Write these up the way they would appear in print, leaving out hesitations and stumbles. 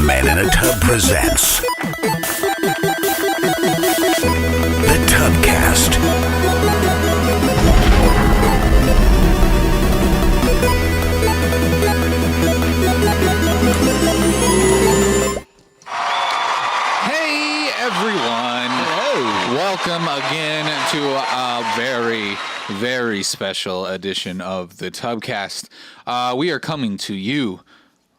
Man in a Tub presents the Tubcast. Hey everyone! Hello. Welcome again to a very, very special edition of the Tubcast. We are coming to you,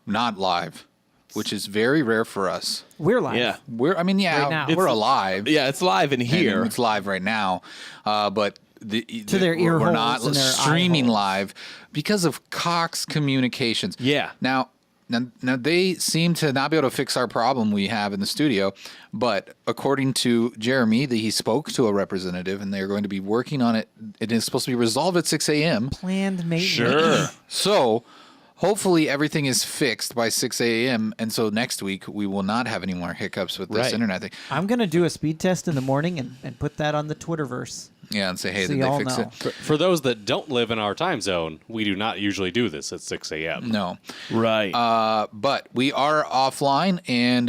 not live, which is very rare for us. We're live. Yeah. Right now. We're alive. Yeah, it's live in here. And it's live right now, but To their ear we're holes not and their eye streaming holes. live because of Cox Communications. Yeah. Now they seem to not be able to fix our problem we have in the studio, but according to Jeremy, he spoke to a representative, and they're going to be working on it. It is supposed to be resolved at 6 a.m. Planned maintenance. Sure. So hopefully everything is fixed by 6 a.m. And so next week we will not have any more hiccups with this Right. internet thing. I'm going to do a speed test in the morning and put that on the Twitterverse. Yeah, and say, hey, So did y'all they fix know. it? For those that don't live in our time zone, we do not usually do this at 6 a.m. No. Right. But we are offline, and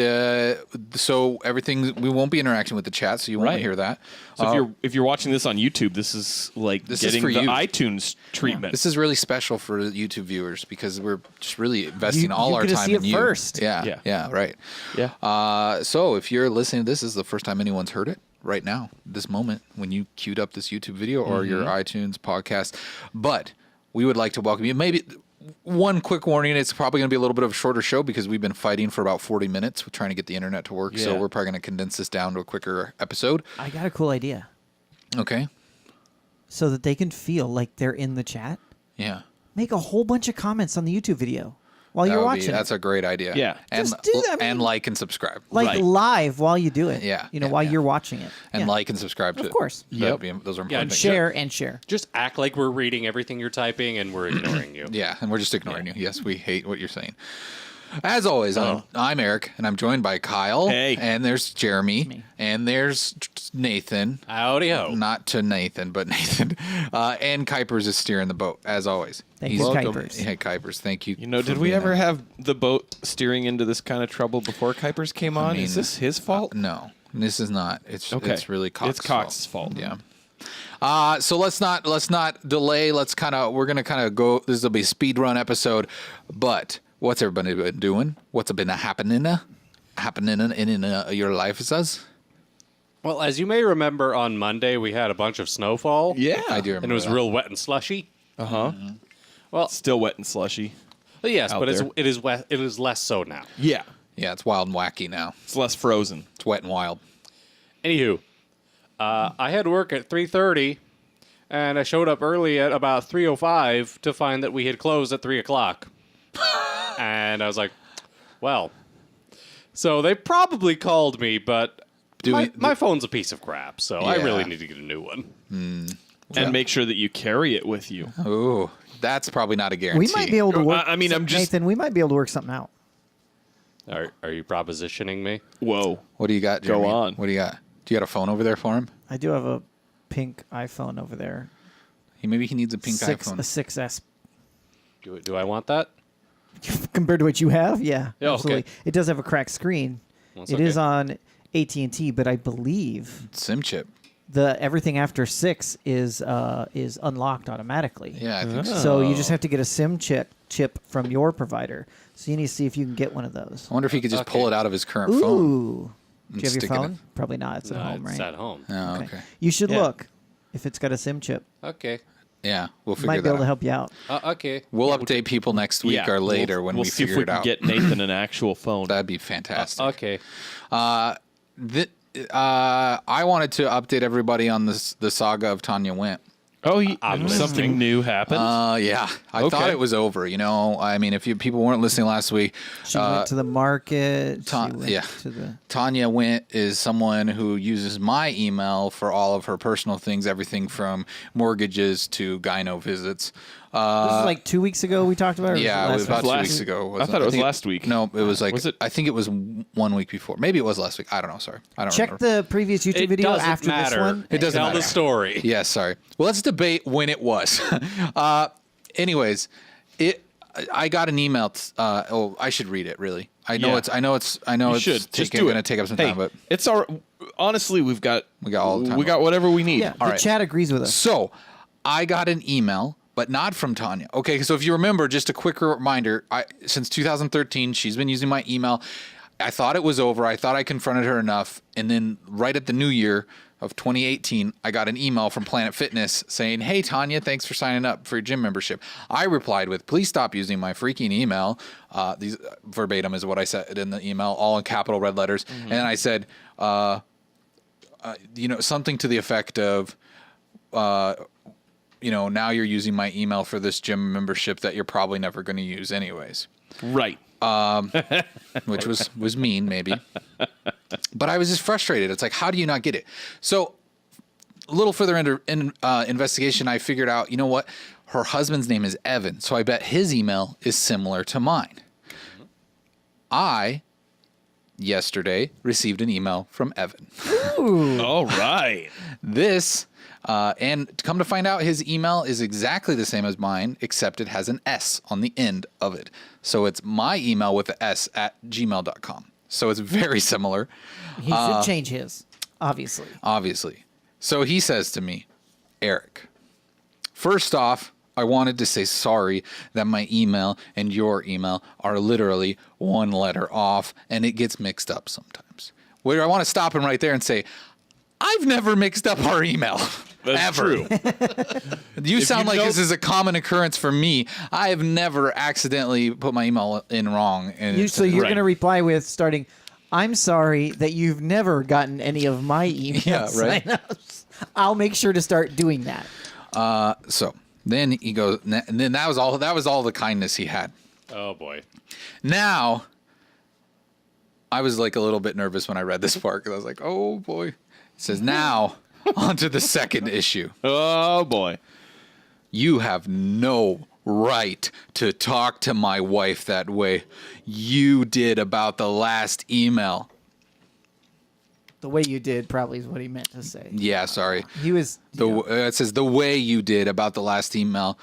so everything, we won't be interacting with the chat, so you won't Right. hear that. so if you're watching this on YouTube, this is like This is getting for the you. iTunes treatment. This is really special for YouTube viewers because we're just really investing You- all you our get to time see in it you. first. Yeah, right. Yeah. So if you're listening to this is the first time anyone's heard it right now, this moment, when you queued up this YouTube video or your iTunes podcast. But we would like to welcome you. Maybe one quick warning, it's probably going to be a little bit of a shorter show because we've been fighting for about 40 minutes with trying to get the internet to work. So Yeah. we're probably going to condense this down to a quicker episode. I got a cool idea. Okay. So that they can feel like they're in the chat. Yeah. Make a whole bunch of comments on the YouTube video while That you're would be- watching That's it. a great idea. Yeah. And, Just do that, I and mean- like and subscribe. Like Right. live while you do it. Yeah, While yeah. you're watching it. And Yeah. like and subscribe to Of it. course. That'd be- those are important and things. Share and share. Just act like we're reading everything you're typing and we're ignoring you. Yeah, and we're just ignoring you. Yes, we hate what you're saying. As always, I'm Eric, and I'm joined by Kyle. Hey. And there's Jeremy. Me. And there's Nathan. Howdy ho. Not to Nathan, but Nathan. And Kuipers is steering the boat, as always. Thank you, welcome. Kuipers. Hey, Kuipers, thank you. You know, for did we being ever there. have the boat steering into this kind of trouble before Kuipers came on? mean, Is this his fault? No, this is not. It's Okay. It's really Cox's It's Cox's fault. Yeah. So let's not delay. We're gonna kind of go. This will be a speed run episode. But what's everybody been doing? What's been happening in your life? It says. Well, as you may remember, on Monday we had a bunch of snowfall. Yeah. I do remember. And it was that. real wet and slushy. Uh-huh. Well, Still wet and slushy. yes, out but there. it is wet. It is less so now. Yeah. Yeah, it's wild and wacky now. It's less frozen. It's wet and wild. Anywho, I had work at 3:30, and I showed up early at about 3:05 to find that we had closed at 3 o'clock. And I was like, well, so they probably called me, but my phone's a piece of crap, so I Yeah. really need to get a new one. And make sure that you carry it with you. Ooh, that's probably not a guarantee. We might be able to work. I mean, I'm just... Nathan, we might be able to work something out. Are you propositioning me? Whoa. What do you got, Go Jeremy? on. What do you got? Do you got a phone over there for him? I do have a pink iPhone over there. Maybe he needs a pink A iPhone. 6S. Do I want that? Compared to what you have, yeah, Yeah, okay. absolutely. It does have a cracked screen. That's It is okay. on AT&T, but I believe SIM chip. everything after 6 is unlocked automatically. Yeah, I think so. So you just have to get a SIM chip from your provider. So you need to see if you can get one of those. I wonder if he could just pull it out of his current phone. Ooh. Do you have your stick it in. phone? Probably not. It's at home, it's right? at home. Oh, okay. You should Yeah. look if it's got a SIM chip. Okay. Yeah, we'll figure Might be that able to out. help you out. Okay. We'll update people next week or later when we'll we see if figure we it can out. get Nathan an actual phone. That'd be fantastic. Okay. I wanted to update everybody on the saga of Tanya Went. Oh, I'm something listening. new happened? Yeah, I thought Okay. it was over. You know, I mean, if people weren't listening last week, She went to the market. Ta- she went yeah. to the Tanya Went is someone who uses my email for all of her personal things, everything from mortgages to gyno visits. This is like 2 weeks ago we talked about it? or was Yeah, it last was about week? 2 weeks ago. I thought it was think last week. No, it was like Was it? I think it was 1 week before. Maybe it was last week. I don't know. Sorry, I don't Check remember. the previous YouTube It video doesn't after matter. this one. It doesn't Tell matter. the story. Yeah, sorry. Well, let's debate when it was. Anyways, I got an email. I should read it really. I know it's You should. Just do it. going to take up some time, but it's honestly, we got all the time. We got whatever we need. Yeah, the right. chat agrees with us. So, I got an email, but not from Tanya. Okay, so if you remember, just a quick reminder, since 2013, she's been using my email. I thought it was over. I thought I confronted her enough. And then right at the new year of 2018, I got an email from Planet Fitness saying, "Hey, Tanya, thanks for signing up for your gym membership." I replied with, "Please stop using my freaking email." These verbatim is what I said in the email, all in capital red letters. And I said, something to the effect of, now you're using my email for this gym membership that you're probably never going to use anyways. Right. Which was mean, maybe. But I was just frustrated. It's like, how do you not get it? So a little further into investigation, I figured out, you know what? Her husband's name is Evan. So I bet his email is similar to mine. I, yesterday, received an email from Evan. Ooh. All right. This, and come to find out, his email is exactly the same as mine, except it has an S on the end of it. So it's my email with the S at gmail.com. So it's very similar. He should change his, obviously. Obviously. So he says to me, "Eric, first off, I wanted to say sorry that my email and your email are literally one letter off, and it gets mixed up sometimes." Where I want to stop him right there and say, I've never mixed up our email. That's ever. true. You sound like this is a common occurrence for me. I have never accidentally put my email in wrong. And So you're Right. going to reply with starting, "I'm sorry that you've never gotten any of my email Yeah, right. signups. I'll make sure to start doing that." So then he goes, and then that was all the kindness he had. Oh boy. Now, I was like a little bit nervous when I read this part because I was like, oh boy. It says, "Now, on to the second issue. Oh boy. You have no right to talk to my wife that way. You did about the last email." The way you did probably is what he meant to say. Yeah, sorry. He was. It says the way you did about the last email,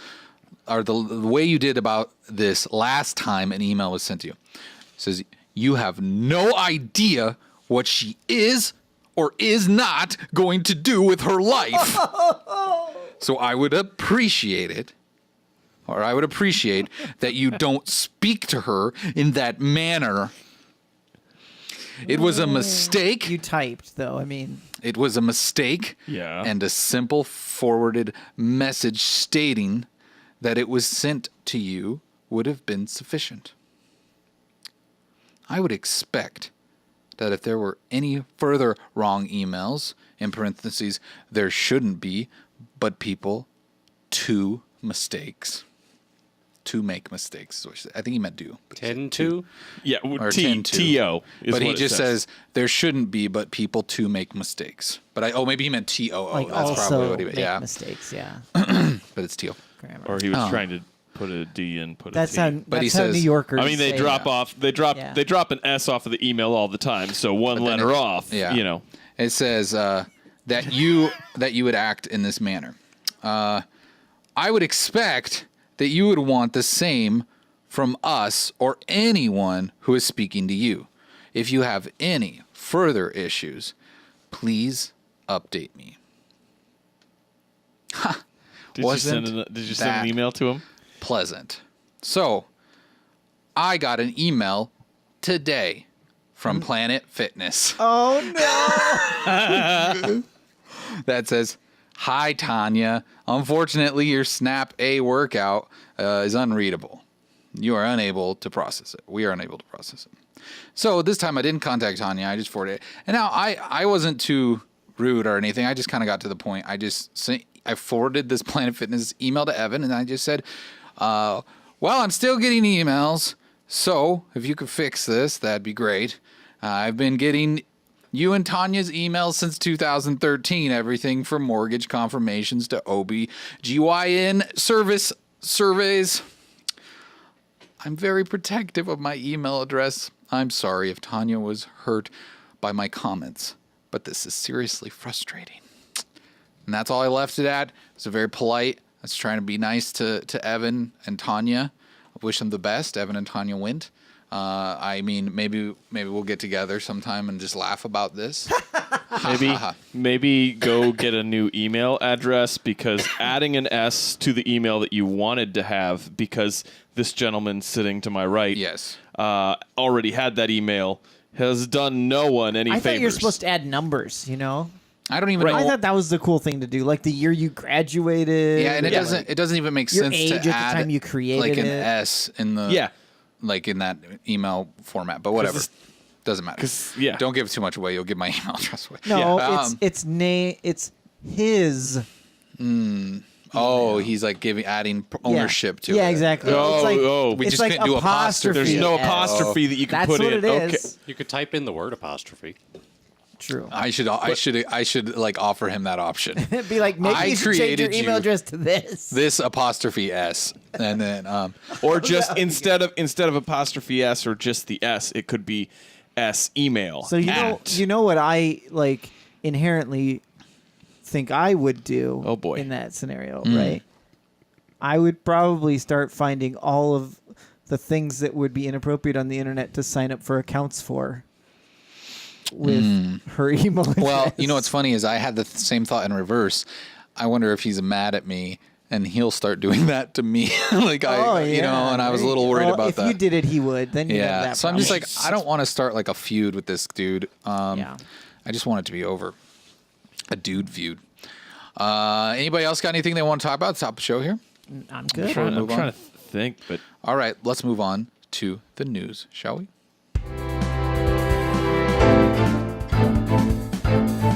or the way you did about this last time an email was sent to you. It says, "You have no idea what she is or is not going to do with her life." So I would appreciate it, or I would appreciate that you don't speak to her in that manner. It was a mistake. You typed, though. I mean, It was a mistake. Yeah. And a simple forwarded message stating that it was sent to you would have been sufficient. I would expect that if there were any further wrong emails, in parentheses, there shouldn't be, but people to mistakes. To make mistakes. I think he meant do. but he said 10-2? Yeah. Or T 10 to. T-O is But he what it just says there shouldn't be, but people to make mistakes. But maybe he meant T-O-O. like That's also probably what he make meant. Yeah, mistakes. Yeah. but it's teal. Grammar. Or he was trying to put a D and put That's a T. how. But he That's how says- New Yorkers. I mean, they say drop it. off. They drop an S off of the email all the time. So one But then letter it- off. Yeah. You know. It says that you would act in this manner. I would expect that you would want the same from us or anyone who is speaking to you. If you have any further issues, please update me. Did you send an email to him? Pleasant. So, I got an email today from Planet Fitness. Oh no! That says, "Hi, Tanya. Unfortunately, your Snap A workout is unreadable. You are unable to process it. We are unable to process it." So this time I didn't contact Tanya. I just forwarded it. And now I wasn't too rude or anything. I just kind of got to the point. I forwarded this Planet Fitness email to Evan, and I just said, "Well, I'm still getting emails. So if you could fix this, that'd be great. I've been getting you and Tanya's emails since 2013, everything from mortgage confirmations to OB/GYN service surveys. I'm very protective of my email address. I'm sorry if Tanya was hurt by my comments, but this is seriously frustrating." And that's all I left it at. It's a very polite. I was trying to be nice to Evan and Tanya. I wish them the best. Evan and Tanya went. I mean, maybe we'll get together sometime and just laugh about this. Maybe go get a new email address, because adding an S to the email that you wanted to have, because this gentleman sitting to my right, Yes. Already had that email, has done no one any I favors. thought you were supposed to add numbers, you know? I don't even know. I thought that was the cool thing to do, like the year you graduated. Yeah, and it doesn't even make your sense age to at the add time you created like an it. S in the like in that email format. But whatever, doesn't matter. Don't give too much away. You'll give my email address away. No, it's his. Oh, he's like adding ownership to it. Yeah, exactly. We it's just like couldn't do apostrophe. There's no S. apostrophe that you can That's put what in. it is. You could type in the word apostrophe. True. I should like offer him that option. Be like, maybe you should change your email address to this. This apostrophe S, and then or just instead of apostrophe S or just the S, it could be S email. So you know what I like inherently think I would do. Oh boy. In that scenario, right? I would probably start finding all of the things that would be inappropriate on the internet to sign up for accounts for. With her email address. Well, you know what's funny is I had the same thought in reverse. I wonder if he's mad at me and he'll start doing that to me. And I was a little worried about that. If you did it, he would. Then you'd have that so I'm problem. just like, I don't want to start like a feud with this dude. I just want it to be over. A dude feud. Anybody else got anything they want to talk about? Top of the show here. I'm good. I'm trying to think, but all right, let's move on to the news, shall we?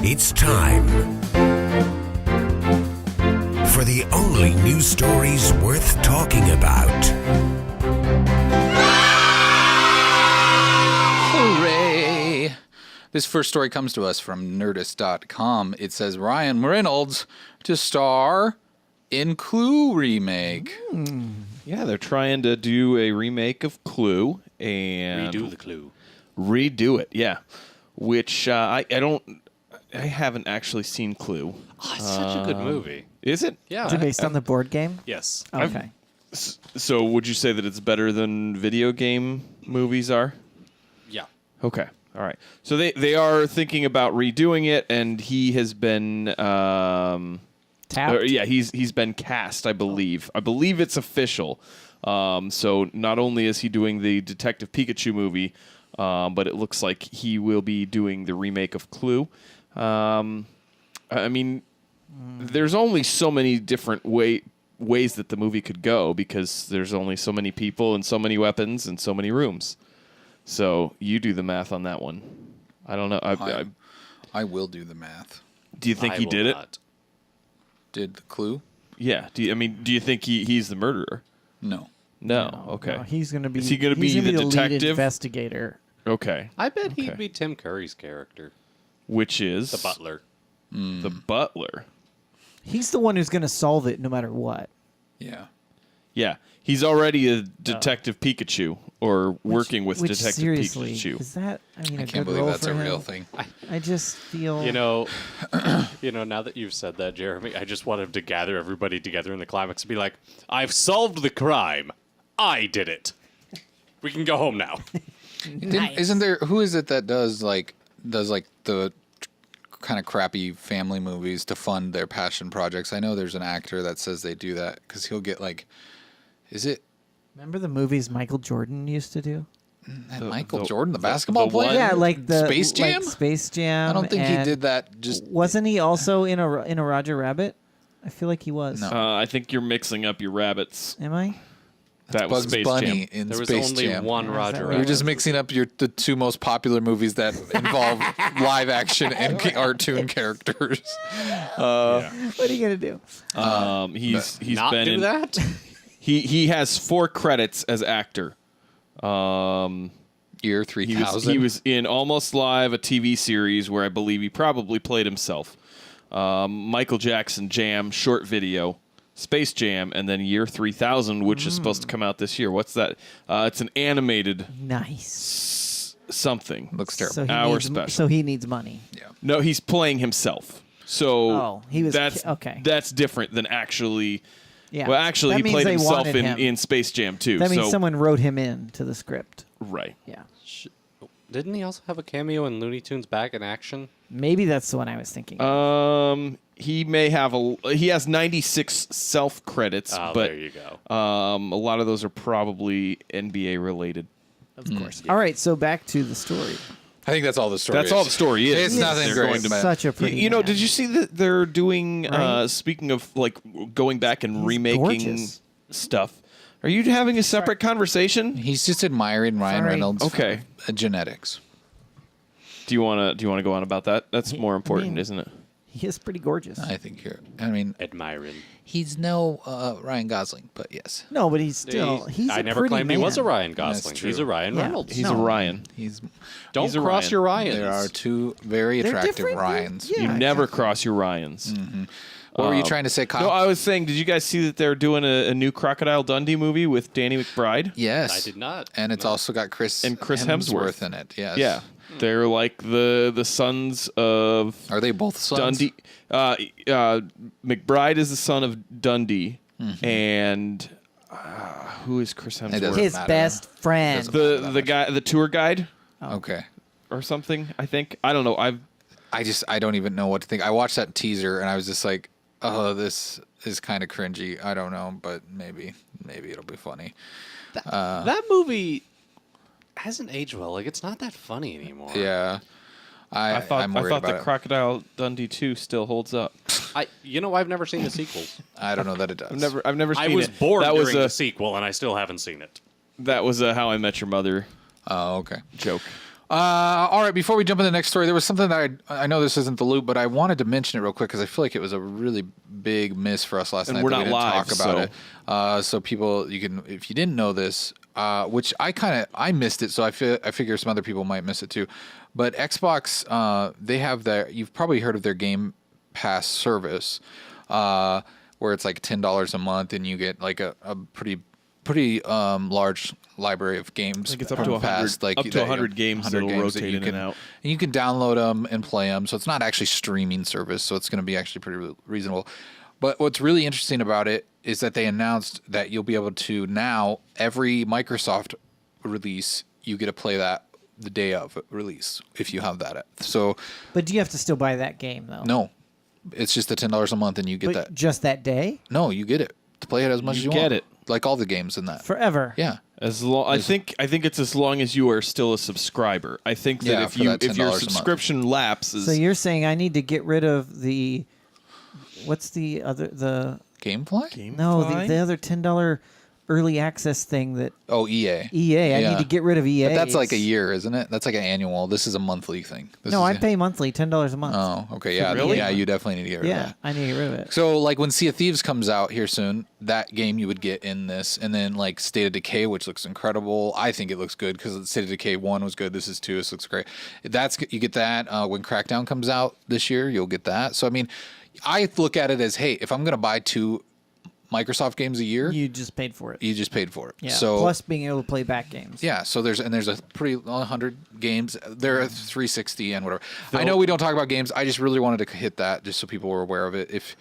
It's time for the only news stories worth talking about. Hooray! This first story comes to us from Nerdist.com. It says Ryan Reynolds to star in Clue remake. Yeah, they're trying to do a remake of Clue and Redo the Clue. Redo it, yeah. Which I haven't actually seen Clue. Oh, it's such a good movie. Is it? Yeah. Is it based on the board game? Yes. Okay. So would you say that it's better than video game movies are? Yeah. Okay. All right. So they are thinking about redoing it, and he has been Tapped? he's been cast, I believe. I believe it's official. So not only is he doing the Detective Pikachu movie, but it looks like he will be doing the remake of Clue. I mean, there's only so many different ways that the movie could go, because there's only so many people and so many weapons and so many rooms. So you do the math on that one. I don't know. I will do the math. Do you think he did it? Did the Clue? Yeah. Do you think he's the murderer? No. No. Okay. No, he's going to be. Is he gonna be he's the lead detective? investigator? Okay. I bet he'd be Tim Curry's character. Which is The butler. The butler. He's the one who's going to solve it no matter what. Yeah. Yeah. He's already a Detective Pikachu, or working with Detective seriously, Pikachu. Is that? I mean, I a can't good believe role that's for a him? real thing. I just feel. You know, now that you've said that, Jeremy, I just want him to gather everybody together in the climax and be like, "I've solved the crime. I did it. We can go home now." Nice. Isn't there? Who is it that does like the kind of crappy family movies to fund their passion projects? I know there's an actor that says they do that because he'll get like, is it? Remember the movies Michael Jordan used to do? Michael Jordan, the basketball player? Yeah, like the Space Jam. Like Space Jam. I don't think he and did that. Just wasn't he also in a Roger Rabbit? I feel like he was. No. I think you're mixing up your rabbits. Am I? That was Bugs Space Bunny Jam. in There was Space only Jam. one Yeah, is that Roger right? You're Rabbit. just mixing up the two most popular movies that involve live action and cartoon characters. What are you gonna do? He's Not been do in, that? He has 4 credits as actor. Year He 3000. was in Almost Live, a TV series where I believe he probably played himself. Michael Jackson Jam, short video. Space Jam, and then Year 3000, which is supposed to come out this year. What's that? It's an animated Nice. something. Looks terrible. So he Hour needs, special. So he needs money. No, he's playing himself. So Oh, he was- that's okay. That's different than actually. Yeah. Well, actually, That he means played they himself wanted him. in Space Jam too. That means so, someone wrote him in to the script. Right. Yeah. Didn't he also have a cameo in Looney Tunes Back in Action? Maybe that's the one I was thinking. of. He may have he has 96 self credits, Oh, but there you go. a lot of those are probably NBA related. Of course. All right, so back to the story. I think that's all the story. That's is. all the story is. It's nothing They're great, going to- but- Such a pretty. You know, man. did you see that they're doing? Right. Speaking of like going back and He's remaking gorgeous. stuff, are you having a separate conversation? He's just admiring Ryan Sorry. Reynolds. Okay. Genetics. Do you want to go on about that? That's more important, isn't it? He is pretty gorgeous. I think I mean, Admiring. he's no Ryan Gosling, but yes, No, but he's still. He's I a never pretty claimed man. he was a Ryan Gosling. true. He's a Ryan Yeah. Reynolds. He's a Ryan. he's. Don't he's a cross Ryan. your Ryans. There are two very They're attractive different, Ryans. yeah. You never cross your Ryans. What were you trying to say, Kyle? No, I was saying, did you guys see that they're doing a new Crocodile Dundee movie with Danny McBride? Yes, I did not. And it's also got Chris Hemsworth in it. Yes. Yeah. They're like the sons of Are they both sons? Dundee. McBride is the son of Dundee, and who is Chris doesn't Hemsworth? His matter. best friend. The guy, the tour guide Okay. or something. I think I don't know. I don't even know what to think. I watched that teaser and I was just like, oh, this is kind of cringy. I don't know, but maybe it'll be funny. That movie hasn't aged well. Like, it's not that funny anymore. Yeah. I thought I'm worried about the it. Crocodile Dundee 2 still holds up. I've never seen the sequels. I don't know that it does. I've never seen I was it. bored that during was the sequel, and I still haven't seen it. that was a How I Met Your Mother Oh, okay. joke. All right. Before we jump into the next story, there was something that I know this isn't the loop, but I wanted to mention it real quick because I feel like it was a really big miss for us last And night. we're that not we didn't live, talk about it. So people, if you didn't know this, which I missed it, so I figure some other people might miss it too. But Xbox, they have you've probably heard of their Game Pass service, where it's like $10 a month and you get like a pretty large library of games. I think it's up to 100 past, like up to 100 games that'll rotate in and out. And you can download them and play them. So it's not actually streaming service. So it's going to be actually pretty reasonable. But what's really interesting about it is that they announced that you'll be able to now, every Microsoft release, you get to play that the day of release if you have that. So But do you have to still buy that game though? no, it's just the $10 a month and you get But that. just that day? No, you get it to play it as much as you get want. it. Like all the games in that. Forever. Yeah. As long, I think it's as long as you are still a subscriber. I think that Yeah, if for that if your $10 a month. subscription lapses, So you're saying I need to get rid of the what's the other Gamefly? no Gamefly? the other $10 early access thing that Oh, EA. EA. I Yeah. need to get rid of EA. But that's like a year, isn't it? That's like an annual. This is a monthly thing. No, I pay monthly $10 a month. Oh, okay. Yeah. Really? Yeah, you definitely need to get rid of yeah, that. I need to get rid of it. So, like, when Sea of Thieves comes out here soon, that game you would get in this. And then, like, State of Decay, which looks incredible. I think it looks good because State of Decay 1 was good. This is 2. This looks great. You get that. When Crackdown comes out this year, you'll get that. So, I mean, I look at it as, hey, if I'm going to buy 2 Microsoft games a year, You just paid for it. you just paid for it. Yeah. So, Plus being able to play back games. yeah, so there's a pretty 100 games. There are 360 and whatever. I know we don't talk about games. I just really wanted to hit that just so people were aware of it. If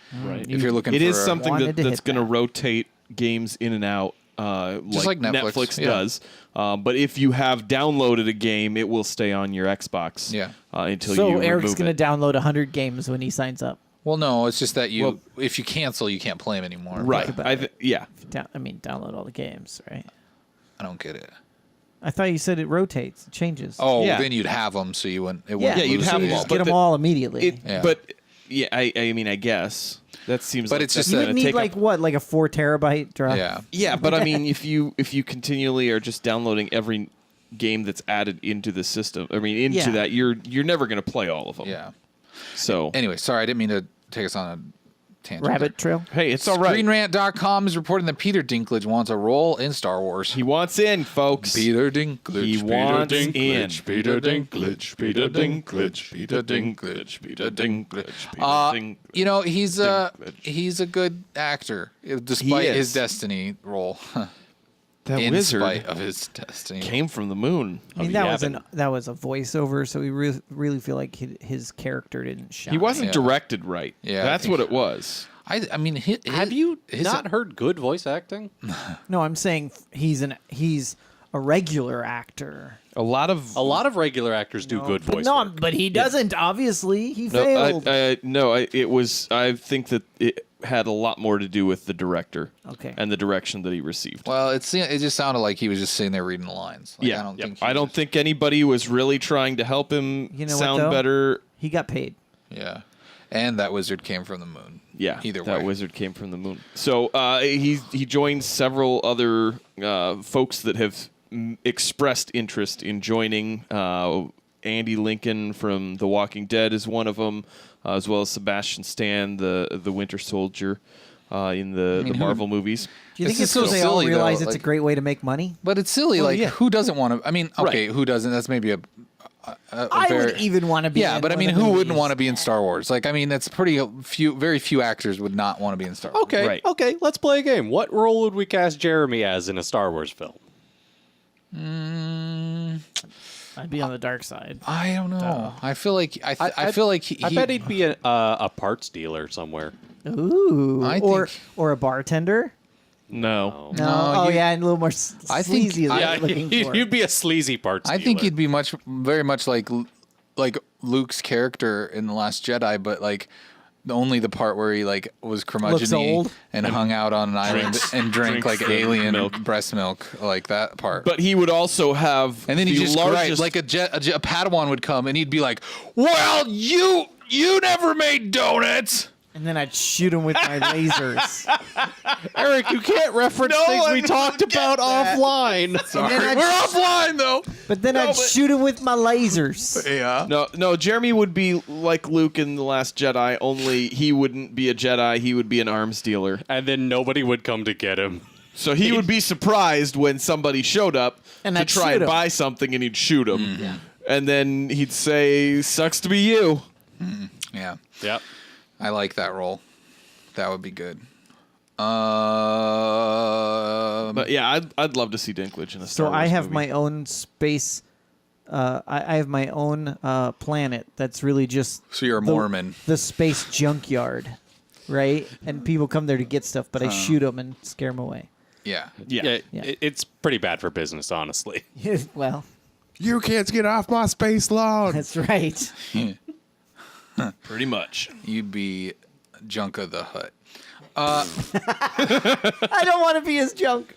you're looking, it for is something wanted to that's hit going to that. rotate games in and out, Just like Netflix, yeah. does. But if you have downloaded a game, it will stay on your Xbox. Yeah. Until So you Eric's remove going it. to download 100 games when he signs up. Well, no, it's just that Well- if you cancel, you can't play them anymore. Right. about Yeah. Download all the games, right? I don't get it. I thought you said it rotates, it changes. Oh, Yeah. then you'd have them, so you wouldn't. It yeah, wouldn't you'd lose have it. them all, just but get them all immediately. Yeah. But yeah, I mean, I guess that seems. But like it's that's just you that would gonna need take like up- what, like a 4 terabyte drive? Yeah. Yeah, but I mean, if you continually are just downloading every game that's added into the system, I mean, into Yeah. that, you're never going to play all of them. Yeah. So Anyway, sorry, I didn't mean to take us on a tangent. Rabbit trail. hey, it's all right. ScreenRant.com is reporting that Peter Dinklage wants a role in Star Wars. He wants in, folks. Peter Dinklage. He Peter wants Dinklage, in. Peter Dinklage. Peter Dinklage. Peter Dinklage. Peter Dinklage. You know, he's a good actor, despite is. his Destiny role. That in wizard spite of his Destiny. came from the moon. I mean, that was a voiceover, so we really feel like his character didn't shine. He wasn't Yeah. directed right. Yeah, I That's think what so. it was. I mean, Have you his- not heard good voice acting? No, I'm saying he's a regular actor. A lot of regular actors do good voice No, work. but he doesn't. Obviously, he No, failed. it was. I think that it had a lot more to do with the director. Okay. And the direction that he received. Well, it just sounded like he was just sitting there reading the lines. Like, Yeah, I don't think anybody was really trying to help him You know what, sound though? better. He got paid. Yeah, and that wizard came from the moon. Yeah, either way, that wizard came from the moon. So he joined several other folks that have expressed interest in joining. Andy Lincoln from The Walking Dead is one of them, as well as Sebastian Stan, the Winter Soldier, in the Marvel movies. Do you think This it's is so because they all silly, realize though, it's like- a great way to make money? But it's silly. yeah. Who doesn't want to? I mean, okay, Right. who doesn't? That's maybe a I very, would even want to be. Yeah, in but I one mean, of the who wouldn't movies. want to be in Star Wars? Like, I mean, that's very few actors would not want to be in Star Wars. Okay, Right. okay, let's play a game. What role would we cast Jeremy as in a Star Wars film? I'd be on the dark side. I don't know. I feel like I feel like I bet he'd be a parts dealer somewhere. Ooh, I or think- or a bartender. No. No, No, oh you- yeah, and a little more I think- sleazy. than yeah, you're looking for. You'd be a sleazy parts I dealer. think he'd be very much like Luke's character in The Last Jedi, but like only the part where he like was curmudgeon-y old. and hung out on an island and drank like drinks the alien milk. breast milk, like that part. But he would also have And then he the just largest, like a Padawan would come and he'd be like, "Well, you never made donuts." And then I'd shoot him with my lasers. Eric, you can't reference things we talked about offline. And then I'd We're offline though. But then I'd shoot him with my lasers. Yeah. No, Jeremy would be like Luke in The Last Jedi, only he wouldn't be a Jedi, he would be an arms dealer. And then nobody would come to get him. So he would be surprised when somebody showed up And to I'd try shoot and him. buy something and he'd shoot him. And then he'd say, "Sucks to be you." Yeah. Yep. I like that role. That would be good. But yeah, I'd love to see Dinklage in a Star So Wars I have movie. my own space. I have my own planet that's really just. So you're a Mormon. The space junkyard, right? And people come there to get stuff, but I shoot them and scare them away. Yeah. Yeah. It's pretty bad for business, honestly. Well, You kids get off my space lawn. that's right. Pretty much. You'd be Junka the Hutt. I don't want to be his junk.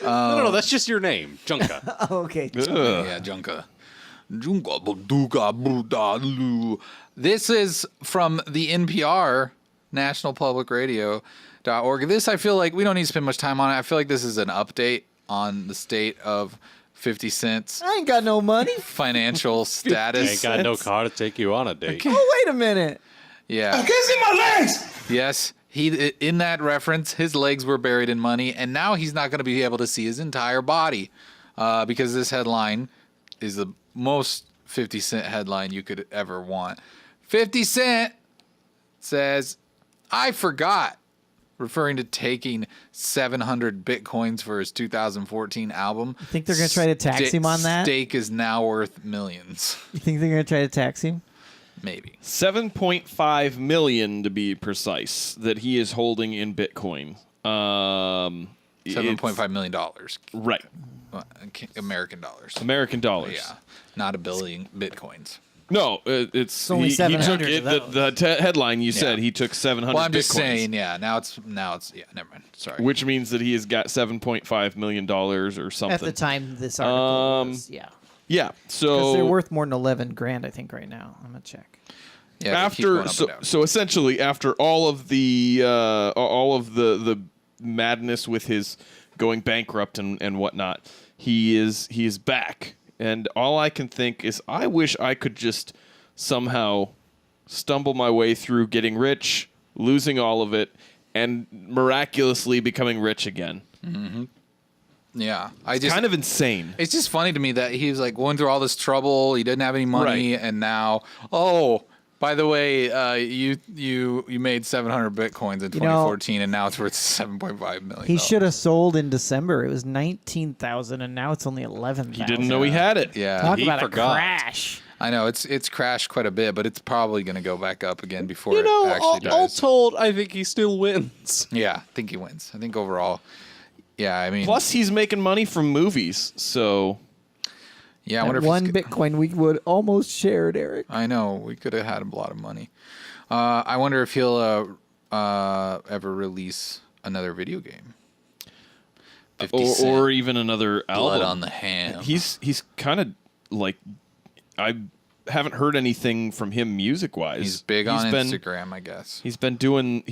No, that's just your name, Junka. Oh, okay. Yeah, Junka. Junka Buduka Budalu. This is from the NPR, National Public Radio.org. This, I feel like we don't need to spend much time on it. I feel like this is an update on the state of 50 Cent's I ain't got no money. financial status. Ain't got no car to take you on a date. Oh, wait a minute. Yeah. Can't see my legs. Yes. He in that reference, his legs were buried in money, and now he's not going to be able to see his entire body because this headline is the most 50 Cent headline you could ever want. 50 Cent says, "I forgot," referring to taking 700 Bitcoins for his 2014 album. You think they're gonna try to tax him on that? Stake is now worth millions. You think they're going to try to tax him? Maybe. 7.5 million to be precise that he is holding in Bitcoin. $7.5 million. Right. American dollars. American dollars. Yeah. Not a billion Bitcoins. No, it's only he took 700 it, of the headline you said Yeah. he took 700 Well, I'm just Bitcoins, saying, yeah. Now it's yeah. Never mind. Sorry. which means that he has got $7.5 million or something. At the time this article was, yeah. Yeah. Because So they're worth more than 11 grand, I think, right now. I'm going to check. Yeah, they keep going after up and down. so essentially after all of the madness with his going bankrupt and whatnot, he is back. And all I can think is I wish I could just somehow stumble my way through getting rich, losing all of it, and miraculously becoming rich again. Yeah, I just Kind of insane. It's just funny to me that he was like going through all this trouble. He didn't have any money, Right. and now, oh, by the way, you made 700 Bitcoins in 2014, and now it's worth 7.5 million. He should have sold in December. It was 19,000, and now it's only 11,000. He didn't know he had it. Yeah, Talk He about forgot. a crash. I know it's crashed quite a bit, but it's probably going to go back up again before You know, it actually all does. told, I think he still wins. Yeah, I think he wins. I think overall, Yeah, I mean, Plus, he's making money from movies, so yeah, I wonder That if one he's, Bitcoin we would almost share it, Eric. I know we could have had a lot of money. I wonder if he'll ever release another video game. 50 Cent, or even another Blood album. on the Ham. He's kind of like, I haven't heard anything from him music wise. He's big on Instagram, I guess. He's been doing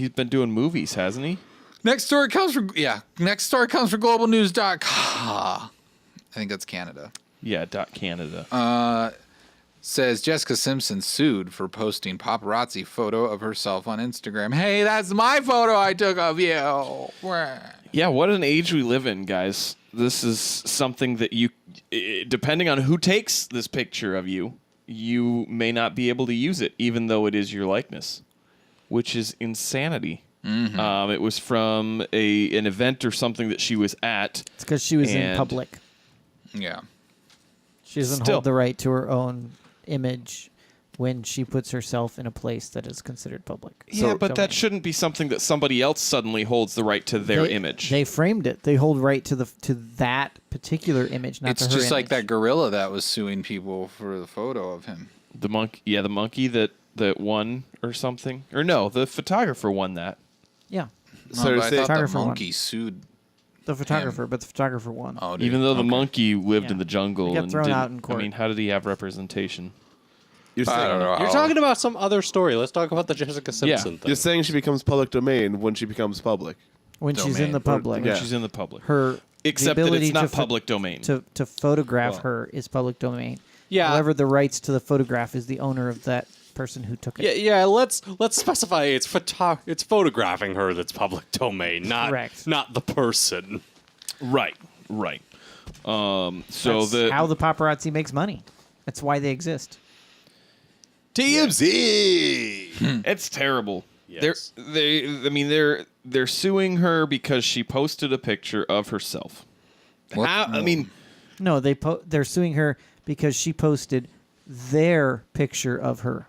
movies, hasn't he? Next story comes from globalnews.com. I think that's Canada. Yeah, .Canada. Says Jessica Simpson sued for posting paparazzi photo of herself on Instagram. Hey, that's my photo I took of you. Yeah, what an age we live in, guys. This is something that you, depending on who takes this picture of you, you may not be able to use it, even though it is your likeness, which is insanity. Mm-hmm. It was from an event or something that she was at. It's because she was in public. Yeah. She doesn't hold the right to her own image when she puts herself in a place that is considered public. Yeah, but that shouldn't be something that somebody else suddenly holds the right to their image. They framed it. They hold right to that particular image, not to her It's just image. like that gorilla that was suing people for the photo of him. The monkey that won or something. Or no, the photographer won that. Yeah. So I thought the photographer won. monkey sued. The photographer, but the photographer won. Oh, Even though the monkey lived in Yeah. the jungle He got and thrown didn't, out in court. I mean, how did he have representation? You're I don't know. saying, You're talking about some other story. Let's talk about the Jessica Simpson thing. you're saying she becomes public domain when she becomes public. When she's Domain. in the public, Yeah. She's in the public. her Except the that ability it's not to public domain. to photograph Well. her is public domain. Yeah. However, the rights to the photograph is the owner of that person who took it. Yeah. Let's specify it's photographing her that's public domain, not Correct. not the person. Right. So That's how the paparazzi makes money. That's why they exist. TMZ. it's terrible. Yes. They're suing her because she posted a picture of herself. What? I mean, No, they're suing her because she posted their picture of her.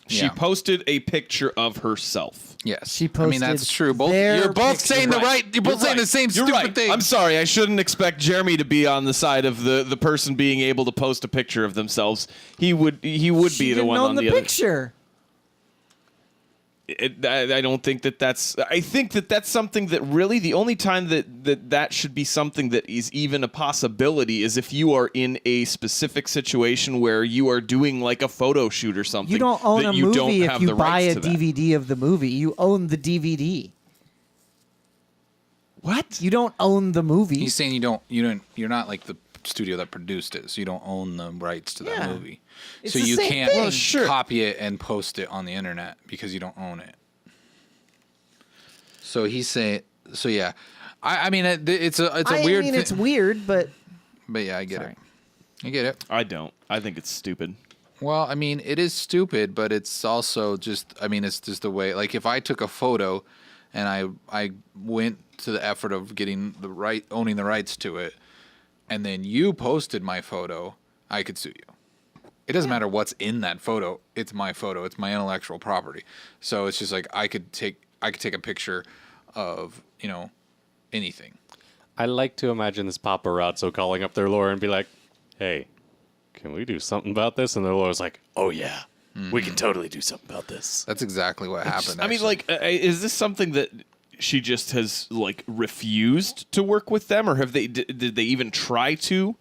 she Yeah. posted a picture of herself. Yes. She I mean, that's posted true. Both their you're both picture. saying the Right. right. You're both You're saying the right. same You're stupid right. thing. I'm sorry. I shouldn't expect Jeremy to be on the side of the person being able to post a picture of themselves. He would She be the didn't one own on the the other. picture. I don't think that's. I think that's something that really the only time that should be something that is even a possibility is if you are in a specific situation where you are doing like a photo shoot or something. You don't own that a you don't movie if have you the buy rights a to that. DVD of the movie. You own the DVD. What? You don't own the movie. He's saying you're not like the studio that produced it, so you don't own the rights to that Yeah. movie. It's So the you same can't thing. Well, sure. copy it and post it on the internet because you don't own it. So he's saying, so yeah, I mean it's a weird. I mean, it's thing. weird, but But yeah, I get Sorry. it. I get it. I don't. I think it's stupid. Well, I mean, it is stupid, but it's also just, I mean, it's just the way, like if I took a photo and I went to the effort of getting owning the rights to it, and then you posted my photo, I could sue you. It doesn't matter what's in that photo. It's my photo. It's my intellectual property. So it's just like I could take a picture of, anything. I like to imagine this paparazzo calling up their lawyer and be like, "Hey, can we do something about this?" And their lawyer's like, "Oh yeah, we can totally do something about this." That's exactly what happened. I mean, actually. like, is this something that she just has like refused to work with them, or have they did they even try to,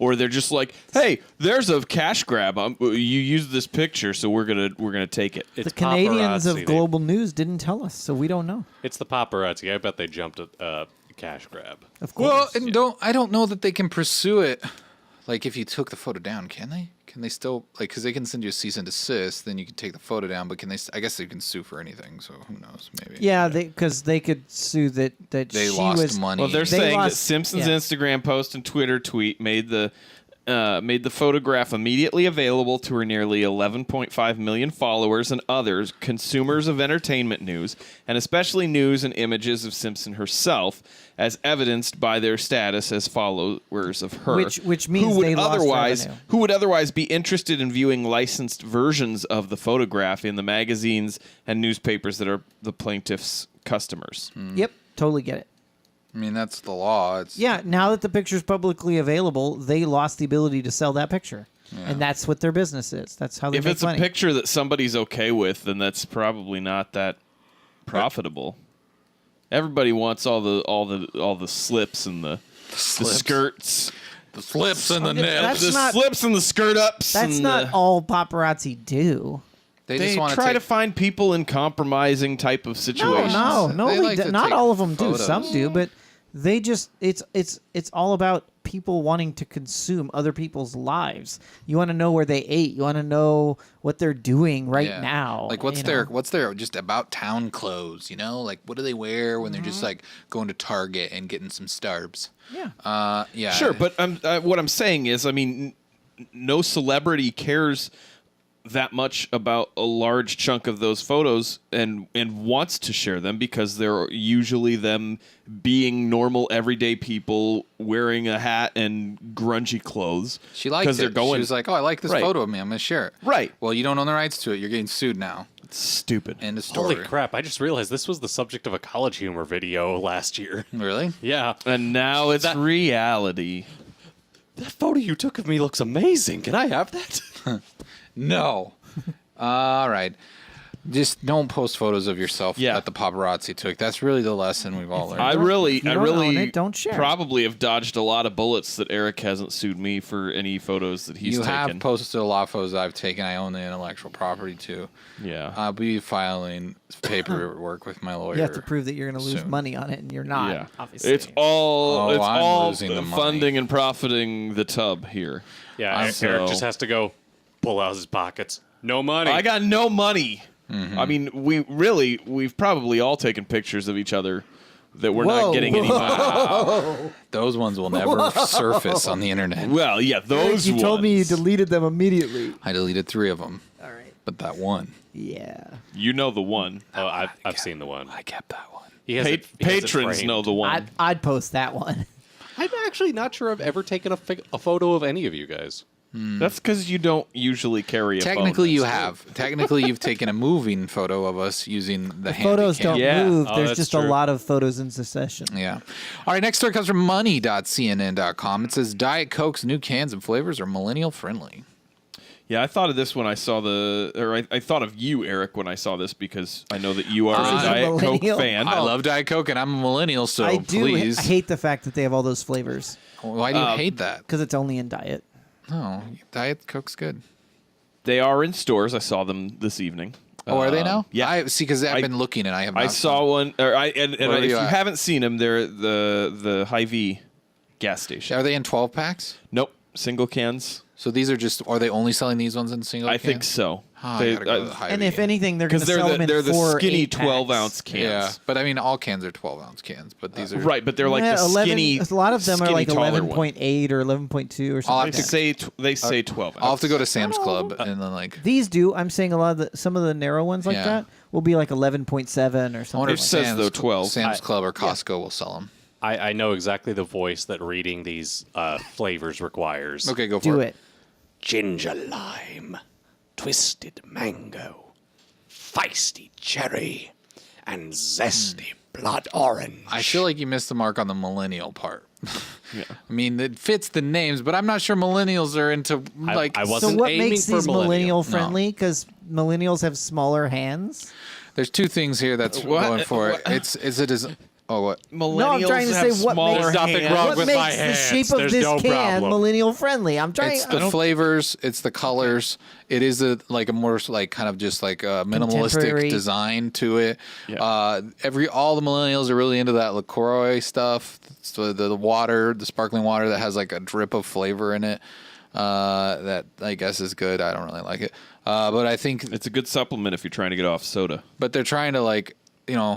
or they're just like, hey, there's a cash grab. You used this picture, so we're gonna take it. It's the Canadians paparazzi. of Global News didn't tell us, so we don't know. It's the paparazzi. I bet they jumped a cash grab. Of course. Well, and I don't know that they can pursue it. Like if you took the photo down, can they? Can they still because they can send you a cease and desist, then you can take the photo down. But can they? I guess they can sue for anything. So who knows? Maybe. yeah, because they could sue that They she lost was money. Well, they're They saying that lost- Simpson's yeah. Instagram post and Twitter tweet made the photograph immediately available to her nearly 11.5 million followers and others, consumers of entertainment news, and especially news and images of Simpson herself, as evidenced by their status as followers of her. Which means they lost revenue. Who would otherwise be interested in viewing licensed versions of the photograph in the magazines and newspapers that are the plaintiff's customers. Yep, totally get it. I mean, that's the law. It's Yeah, now that the picture's publicly available, they lost the ability to sell that picture. And that's what their business is. That's how they If make it's money. a picture that somebody's okay with, then that's probably not that profitable. Everybody wants all the slips and the skirts. the slips and the nails. That's The not- slips and the skirt ups. That's and not all paparazzi do. They They just want try to to find people in compromising type of situations. No, They they like do. to Not take all of them do. photos. Some do, but they just it's all about people wanting to consume other people's lives. You want to know where they ate. You want to know what they're doing right now. Like what's you their know? what's their just about town clothes, you know? Like what do they wear when they're just like going to Target and getting some starbs? Yeah. Yeah. Sure, but what I'm saying is, I mean, no celebrity cares that much about a large chunk of those photos and wants to share them because they're usually them being normal everyday people wearing a hat and grungy clothes. She liked it. They're going, She was like, "Oh, I like this Right. photo of me. I'm gonna share it." Right. Well, you don't own the rights to it. You're getting sued now. stupid. End of story. Holy crap, I just realized this was the subject of a College Humor video last year. Really? Yeah. And now it's reality. That photo you took of me looks amazing. Can I have that? No. All right. Just don't post photos of yourself that the paparazzi took. That's really the lesson we've all learned. I really don't own it, don't share. probably have dodged a lot of bullets that Eric hasn't sued me for any photos that he's you taken. have posted a lot of photos I've taken. I own the intellectual property too. Yeah. I'll be filing paperwork with my lawyer. You have to prove that you're going to lose soon. money on it, and you're not. Yeah. Obviously, It's all Oh, I'm losing the money. funding and profiting the tub here. Yeah, Eric So- just has to go pull out his pockets. No money. I got no money. Mm-hmm. I mean, we've probably all taken pictures of each other that we're Whoa. not getting any money. Those ones will never surface on the internet. Well, yeah, those you told me you ones. deleted them immediately. I deleted 3 of them, All right. but that one, Yeah. You know the one. Oh, I've seen the one. I kept that one. He has it- he has it Patrons framed. know the one. I'd post that one. I'm actually not sure I've ever taken a photo of any of you guys. That's because you don't usually carry a phone. Technically, you have. Technically, you've taken a moving photo of us using the handy Photos cam. don't Yeah. move. Oh, There's that's just a true. lot of photos in succession. Yeah. All right, next story comes from money.cnn.com. It says Diet Coke's new cans and flavors are millennial friendly. Yeah, I thought of this when I saw I thought of you, Eric, when I saw this because I know that you are a Because he's a Diet Coke millennial. fan. I love Diet Coke, and I'm a millennial, so I do please. hate the fact that they have all those flavors Why do you hate that? because it's only in diet. No, Diet Coke's good. They are in stores. I saw them this evening. Oh, are they now? Yeah. I see, because I've I- been looking, and I have. I not saw one. Or and Where are if you you at? haven't seen them, they're at the Hy-Vee gas station. Are they in 12 packs? Nope, single cans. So these are just. Are they only selling these ones in single? I think cans? so. Oh, I gotta go to the Hy-Vee. And if anything, they're going to Because sell them in they're the 4 skinny 8-packs. 12-ounce cans. Yeah, but I mean, all cans are 12-ounce cans, but these are Right, but they're like Yeah, the 11 skinny. A lot of them are skinny, like taller one. 11.8 or 11.2 or I'll something. have They to like that. say 12. I'll have to go to Sam's Club and then like. These do. I'm saying a lot of some of the narrow ones like Yeah. that will be like 11.7 or I something. wonder Like if It says, Sam's, though, 12. Sam's Club or Costco will sell them. I know exactly the voice that reading these flavors requires. Okay, go for Do it. it. Ginger lime, twisted mango, feisty cherry, and zesty blood orange. I feel like you missed the mark on the millennial part. I mean, it fits the names, but I'm not sure millennials are into like. I So wasn't what aiming makes for these millennial millennial. friendly? Because millennials have smaller hands. There's 2 things here that's What? going for it. It's it is. Oh, what? Millennials trying to have say what smaller makes- There's nothing hands. wrong What with makes my the hands. shape of There's this no can problem. millennial friendly? I'm trying. It's the flavors. It's the colors. It is a more like kind of just like a minimalistic Contemporary. design to it. Yeah. All the millennials are really into that LaCroix stuff. So the water, the sparkling water that has like a drip of flavor in it. That I guess is good. I don't really like it. But I think It's a good supplement if you're trying to get off soda. but they're trying to like,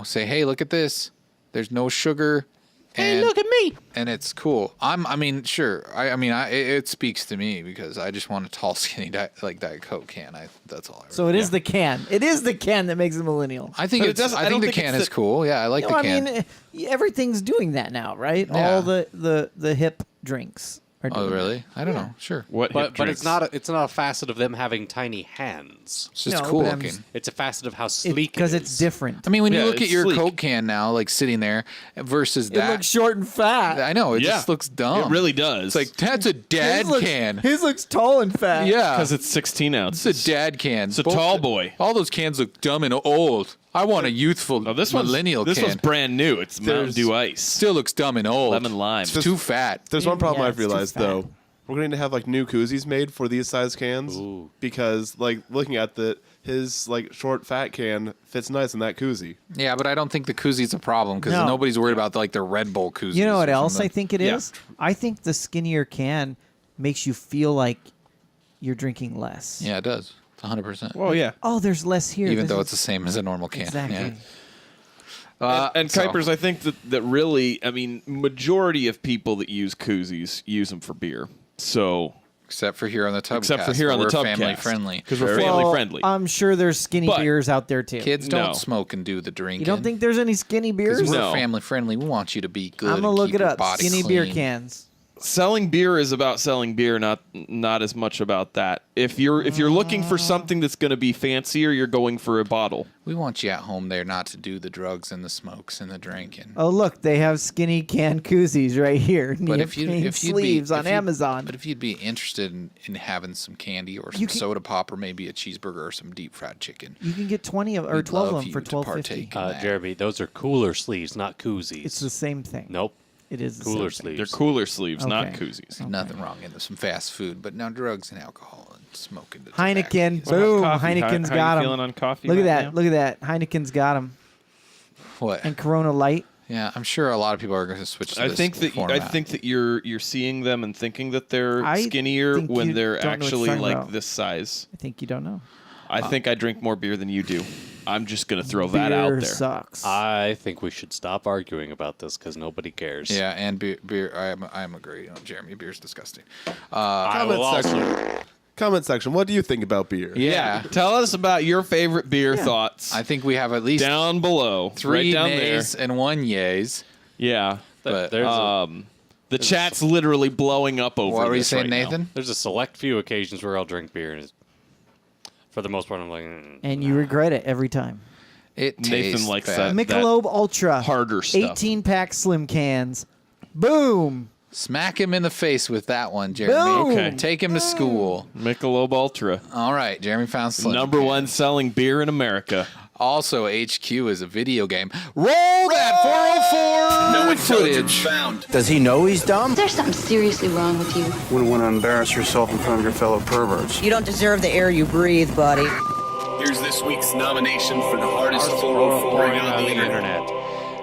say, hey, look at this. There's no sugar. Hey, look at me. And it's cool. I mean, sure. It speaks to me because I just want a tall, skinny Diet Coke can. That's all. So it is the can. It is the can that makes it millennial. I think But it it's. doesn't- I I think don't the think can it's is cool. Yeah, I like No, the I can. mean, everything's doing that now, right? Yeah. All the hip drinks are doing Oh, that. really? I don't know. Sure. What? But it's not a facet of them having tiny hands. It's just No, cool but I'm looking. It's a facet of how sleek Because it it's is. different. I mean, when you Yeah, look at it's your sleek. Coke can now, like sitting there, versus It that, looks short and fat. I know it Yeah. just looks dumb. It really does. It's like that's a dad can. His looks tall and fat. Yeah, because it's 16 ounces. it's a dad can. It's a tall boy. All those cans look dumb and old. I want a youthful No, this millennial one's, can. This one's brand new. It's Mountain There's- Dew Ice. Still looks dumb and old. Lemon lime. It's too fat. There's one problem Yeah, I've it's too realized fat. though. We're going to have like new koozies made for these size cans because like looking at his like short fat can fits nice in that koozie. Yeah, but I don't think the koozie's a problem because No. nobody's worried about like the Red Bull koozies. You know what or else something. I think it is? I think the skinnier can makes you feel like you're drinking less. Yeah, it does. It's 100%. Well, yeah. Oh, there's less here. Even This though is- it's the same as a normal can. exactly. Yeah. And so- Kuipers, I think that really, I mean, majority of people that use koozies use them for beer. So, Except for here on the Tubcast. except for here on the we're Tubcast. family friendly. Because we're Very- family Well, friendly. I'm sure there's skinny But- beers out there too. Kids don't No. smoke and do the drinking. You don't think there's any skinny beers? Because we're No. family friendly. We want you to be good. I'm and gonna look keep it your up. body Skinny beer clean. cans. Selling beer is about selling beer, not as much about that. If you're looking for something that's going to be fancier, you're going for a bottle. We want you at home there not to do the drugs and the smokes and the drinking. Oh look, they have skinny can koozies right here. But if you'd sleeves be, on Amazon. But if you'd be interested in having some candy or some You can- soda pop or maybe a cheeseburger or some deep fried chicken, you can get 20 of or we'd 12 of love them for you to $12.50. partake. Jeremy, those are cooler sleeves, not koozies. It's the same thing. Nope. It is the Cooler same thing. They're sleeves. cooler sleeves, not Okay. koozies. Nothing wrong in some fast food, but now drugs and alcohol and smoking. the Heineken, tobacco. boom! Coffee. Heineken's How got you them. feeling on coffee Look at right that! now? Look at that! Heineken's got them. What? And Corona Light. Yeah, I'm sure a lot of people are going to switch to I this think that format. you're seeing them and thinking that they're I skinnier think when you they're don't know what you're actually talking like about. this size. I think you don't know. I think I drink more beer than you do. I'm just gonna throw that out Beer there. sucks. I think we should stop arguing about this because nobody cares. Yeah, and beer. I'm agreeing on Jeremy. Beer's disgusting. I will also. Comment section. What do you think about beer? Yeah, Tell us about your favorite beer thoughts. I think we have at least down below, three right down nays there. and one yays. Yeah. But There's The chat's literally blowing up over what were you this saying, right now. Nathan? there's a select few occasions where I'll drink beer, and for the most part, I'm like, and you regret it every time. It Nathan tastes likes bad. that. Michelob Ultra. harder stuff. 18-pack slim cans. Boom! Smack him in the face with that one, Jeremy. Boom. Okay. Take him to school. Michelob Ultra, All right, Jeremy found Slim. number one selling beer in America. Also, HQ is a video game. Roll that 404 footage. found. Does he know he's dumb? There's something seriously wrong with you. Wouldn't want to embarrass yourself in front of your fellow perverts. You don't deserve the air you breathe, buddy. Here's this week's nomination for the hardest pouring 404 on the internet.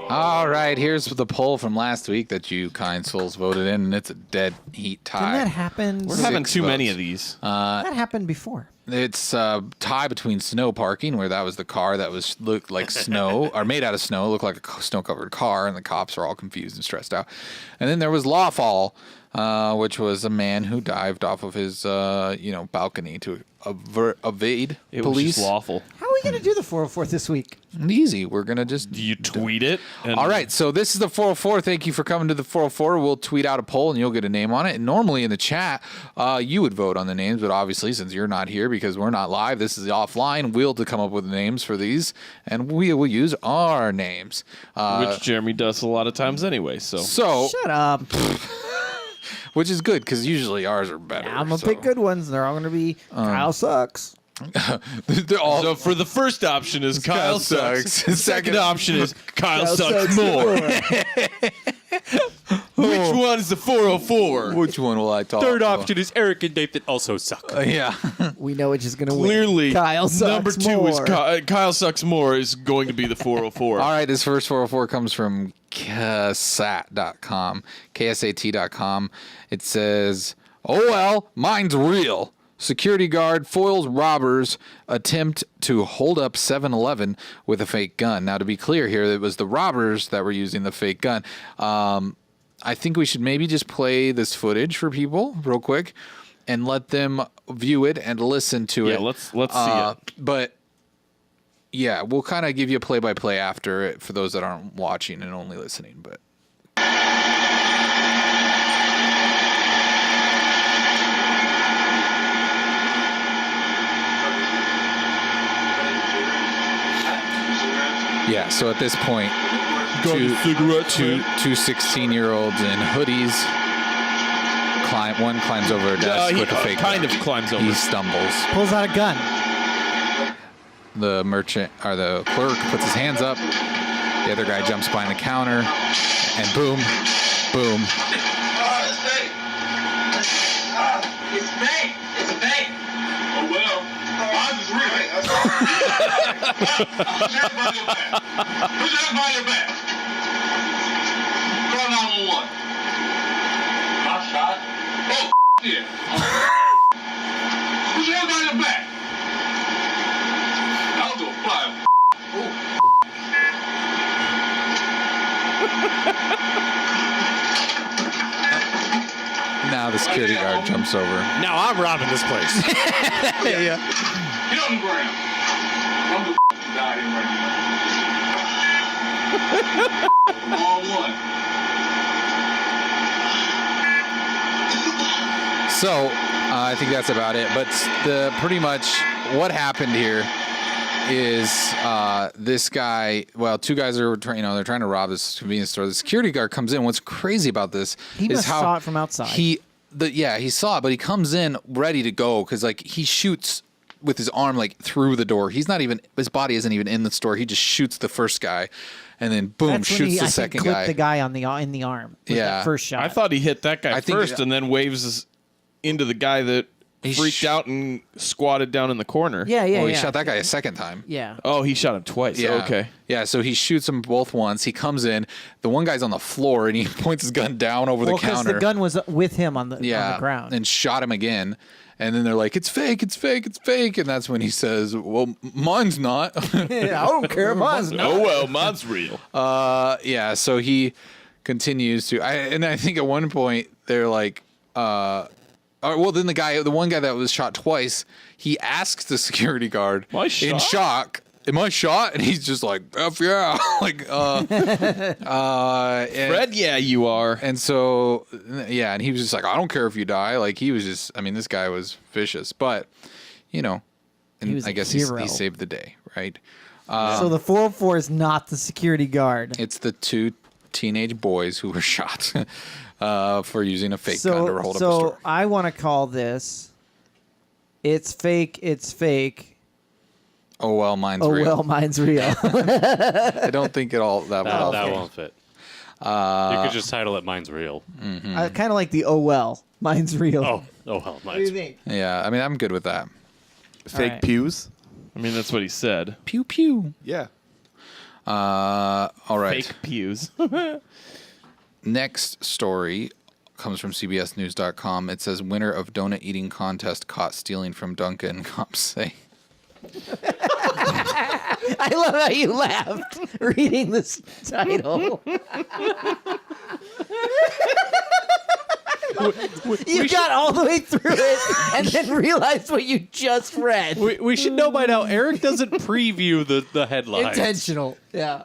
All right, here's the poll from last week that you kind souls voted in, and it's a dead heat tie. Didn't that happen? We're having too many votes. of these. that happened before. It's a tie between snow parking, where that was the car that looked like snow, or made out of snow, looked like a snow-covered car, and the cops are all confused and stressed out. And then there was Lawfall, which was a man who dived off of his, balcony to evade It police. was just lawful. How are we going to do the 404 this week? Easy. We're gonna just. You tweet it. And All right, so this is the 404. Thank you for coming to the 404. We'll tweet out a poll and you'll get a name on it. And normally in the chat, you would vote on the names, but obviously since you're not here because we're not live, this is offline. We'll to come up with names for these, and we will use our names. which Jeremy does a lot of times anyway. So Shut up. Which is good because usually ours are better. I'm going to pick good ones, and they're all going to be Kyle sucks. They're all So for the first option is Kyle sucks. The second option is Kyle sucks sucks more. Which one's the 404? Which one will I talk? Third about? option is Eric and Nathan also suck. Yeah. We know which is going to win. Clearly, Kyle sucks number two more. is Kyle sucks more is going to be the 404. All right, this first 404 comes from ksat.com. KSAT.com. It says, "Oh well, mine's real. Security guard foils robbers attempt to hold up 7-Eleven with a fake gun." Now, to be clear here, it was the robbers that were using the fake gun. I think we should maybe just play this footage for people real quick and let them view it and listen to Yeah, it. let's see it. But yeah, we'll kind of give you a play-by-play after it for those that aren't watching and only listening. But Yeah, so at this point, two 16-year-olds in hoodies. One climbs over a desk with a fake gun. Climbs over. He stumbles. Pulls out a gun. The merchant or the clerk puts his hands up. The other guy jumps behind the counter, and boom, boom. It's fake. It's fake. It's fake. Oh well. Ours is real. Put your hands behind your back. Put your hands behind your back. Call 911. Hot shot. Oh yeah. Put your hands behind your back. I'll do a fly. Now the security guard jumps over. Now I'm robbing this place. Yeah. Get on the ground. I'm the guy here right now. All one. So I think that's about it. But pretty much what happened here is this guy. Well, two guys are they're trying to rob this convenience store. The security guard comes in. What's crazy about this He is must how saw it from outside. he saw it, but he comes in ready to go because like he shoots with his arm like through the door. His body isn't even in the store. He just shoots the first guy, and then boom, That's when shoots he, the I second think, guy. clipped the guy in the arm. With that first shot. I thought he hit that guy first and then waves into the guy that freaked out and squatted down in the corner. Yeah. Well, he shot that guy a second time. Yeah. Oh, he shot him twice. Yeah. Okay. Yeah, so he shoots them both once. He comes in. The one guy's on the floor, and he points his gun down over the because counter. the gun was with him on the ground. And shot him again. And then they're like, it's fake, it's fake, it's fake. And that's when he says, well, mine's not. Yeah, I don't care. Mine's not. Oh, well, mine's real. Yeah, so he continues to. I think at one point, they're like, then the one guy that was shot twice, he asks the security guard in shock, am I shot? And he's just like, F yeah. Fred, yeah, you are. And so, yeah, and he was just like, I don't care if you die. Like, he was just, this guy was vicious. But, and I guess he saved the day, right? So the 404 is not the security guard. It's the two teenage boys who were shot for using a fake gun to hold up a store. So I want to call this, it's fake, it's fake. Oh, well, mine's real. real. Oh, well, mine's real. I don't think that won't fit. You could just title it "Mine's Real." Mm-hmm. I kind of like the "Oh well, mine's real." Oh well, mine's. What do you think? Yeah, I'm good with that. Fake right. pews. That's what he said. Pew pew. Yeah. All right. Fake pews. Next story comes from CBSNews.com. It says winner of donut eating contest caught stealing from Dunkin'. Cops say. I love how you laughed reading this title. You got all the way through it and then realized what you just read. We should know by now. Eric doesn't preview the headlines. Intentional. Yeah.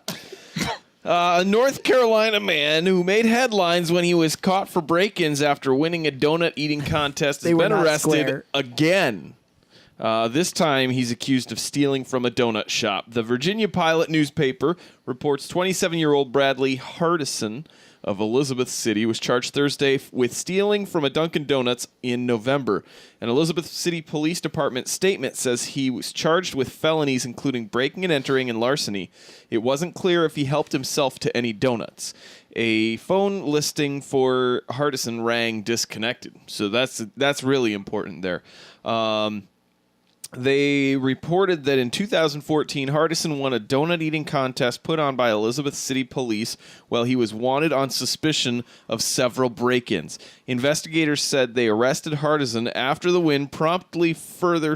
A North Carolina man who made headlines when he was caught for break-ins after winning a donut eating contest has been arrested again. This time, he's accused of stealing from a donut shop. The Virginia Pilot newspaper reports 27-year-old Bradley Hardison of Elizabeth City was charged Thursday with stealing from a Dunkin' Donuts in November. An Elizabeth City Police Department statement says he was charged with felonies including breaking and entering and larceny. It wasn't clear if he helped himself to any donuts. A phone listing for Hardison rang disconnected. So that's really important there. They reported that in 2014, Hardison won a donut eating contest put on by Elizabeth City Police while he was wanted on suspicion of several break-ins. Investigators said they arrested Hardison after the win prompted further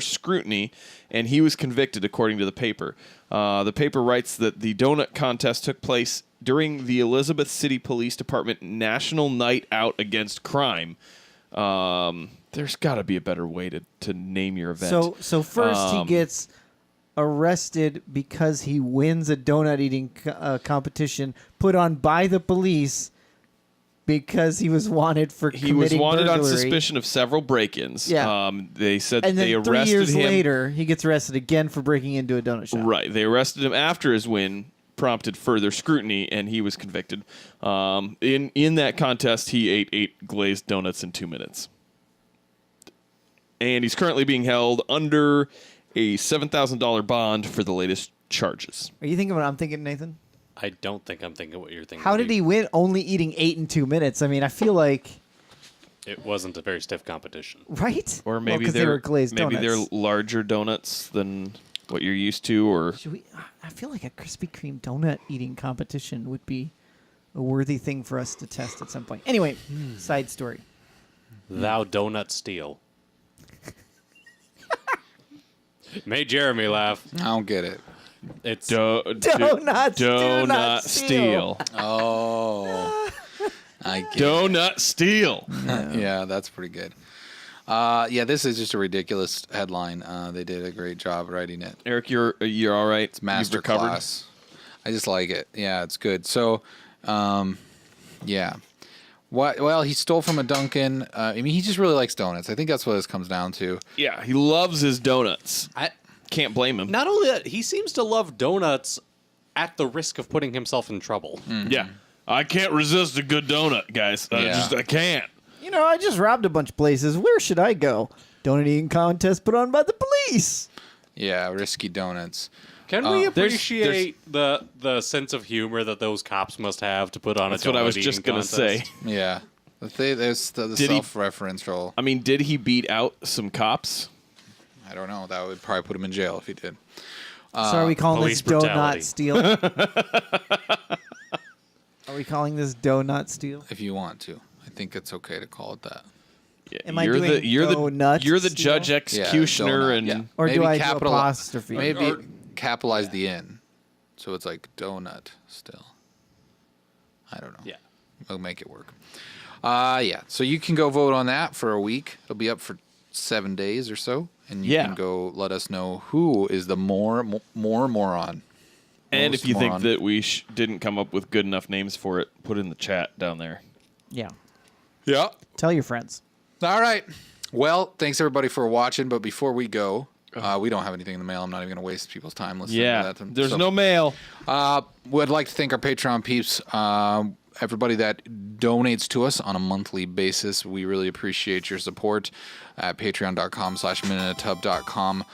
scrutiny, and he was convicted, according to the paper. The paper writes that the donut contest took place during the Elizabeth City Police Department National Night Out Against Crime. There's got to be a better way to name your event. So first he gets arrested because he wins a donut eating competition put on by the police because he was wanted for He was wanted on burglary. suspicion of several break-ins. Yeah. They said And then they 3 arrested years him. later, he gets arrested again for breaking into a donut shop. Right. They arrested him after his win prompted further scrutiny, and he was convicted. In that contest, he ate 8 glazed donuts in 2 minutes. And he's currently being held under a $7,000 bond for the latest charges. Are you thinking what I'm thinking, Nathan? I don't think I'm thinking what you're thinking. How did he win only eating 8 in 2 minutes? I mean, I feel like... It wasn't a very stiff competition. Right? Or maybe 'cause they they're were glazed maybe donuts. they're larger donuts than what you're used to, or Should we? I feel like a Krispy Kreme donut eating competition would be a worthy thing for us to test at some point. Anyway, side story. Thou donut steal. Made Jeremy laugh. I don't get it. It's Donut steal. Oh, I get Donut steal. Yeah, that's pretty good. Yeah, this is just a ridiculous headline. They did a great job writing it. Eric, you're all right. It's master class. I just like it. Yeah, it's good. So, yeah. Well, he stole from a Dunkin'. I mean, he just really likes donuts. I think that's what this comes down to. Yeah, he loves his donuts. I can't blame him. Not only that, he seems to love donuts at the risk of putting himself in trouble. Yeah. I can't resist a good donut, guys. I can't. You know, I just robbed a bunch of places. Where should I go? Donut eating contest put on by the police. Yeah, risky donuts. Can we appreciate the sense of humor that those cops must have to put on That's a donut what I was just going to say. Yeah. There's the Did he- self-referential. I mean, did he beat out some cops? I don't know. That would probably put him in jail if he did. So are we calling police this donut brutality. steal? Are we calling this donut steal? If you want to. I think it's okay to call it that. Yeah, Am I doing donut you're the steal? judge executioner, donut, and yeah. Or Maybe do I do capital- apostrophe? Maybe capitalize the N. So it's like donut still. I don't know. Yeah. We'll make it work. Yeah. So you can go vote on that for a week. It'll be up for 7 days or so. And you can go let us know who is the more moron. and Most if you moron. think that we didn't come up with good enough names for it, put it in the chat down there. Yeah. Yeah. Tell your friends. All right. Well, thanks everybody for watching. But before we go, we don't have anything in the mail. I'm not even going to waste people's time listening to that. There's no mail. Would like to thank our Patreon peeps. Everybody that donates to us on a monthly basis. We really appreciate your support at patreon.com/minuteatub.com.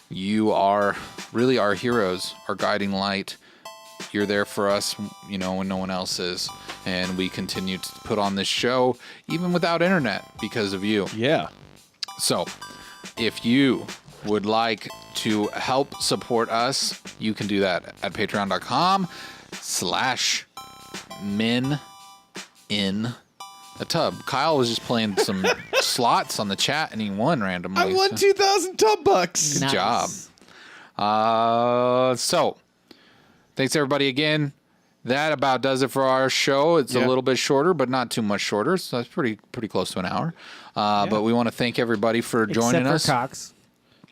You are really our heroes, our guiding light. You're there for us, you know, when no one else is. And we continue to put on this show, even without internet, because of you. Yeah. So, if you would like to help support us, you can do that at patreon.com/min-in-a-tub. Kyle was just playing some slots on the chat, and he won randomly. I won 2,000 tub bucks. Good job. So, thanks everybody again. That about does it for our show. It's a little bit shorter, but not too much shorter. So that's pretty close to an hour. But we want to thank everybody for joining us. Except for Cox.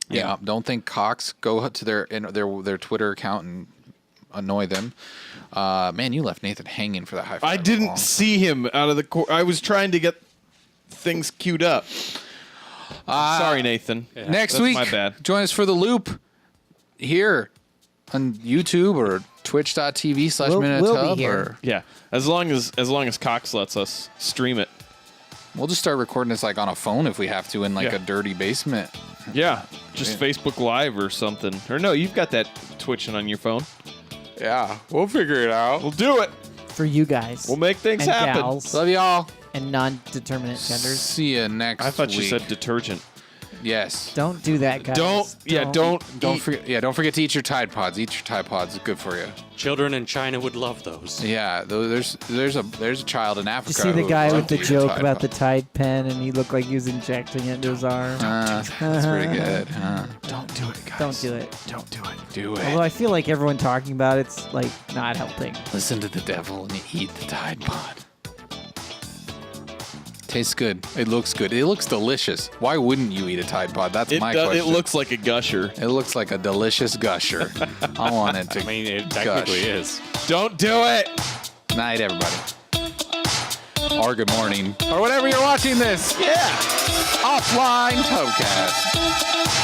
Yeah, don't think Cox. Go to their Twitter account and annoy them. Man, you left Nathan hanging for that high five. I didn't see him out of the court. I was trying to get things queued up. Sorry, Nathan. Next That's week, my bad. join us for the loop here on YouTube or twitch.tv/minuteatub. Or Yeah, as long as Cox lets us stream it. we'll just start recording this like on a phone if we have to in like a dirty basement. Yeah, just Facebook Live or something. Or no, you've got that twitching on your phone. Yeah, we'll figure it out. We'll do it. For you guys. We'll make things and happen. Gals Love y'all. and non-determinate genders. See you next week. I thought you said detergent. Yes. Don't do that, guys. Don't forget to eat your Tide Pods. Eat your Tide Pods. It's good for you. Children in China would love those. Yeah, there's a child in Africa. Did you see the who guy would with love the to eat a joke Tide about Pod. the Tide pen and he looked like he was injecting it into his arm? That's pretty good. Don't do it, guys. Don't do it. Don't do it. Do Although I feel like everyone talking about it's like not helping. Listen to the devil and eat the Tide Pod. Tastes good. It looks good. It looks delicious. Why wouldn't you eat a Tide Pod? That's my question. It looks like a gusher. It looks like a delicious gusher. I want it to. I mean, it technically is. Don't do it. Night, everybody. or good morning, or whatever you're watching this. Yeah. Offline Tubcast.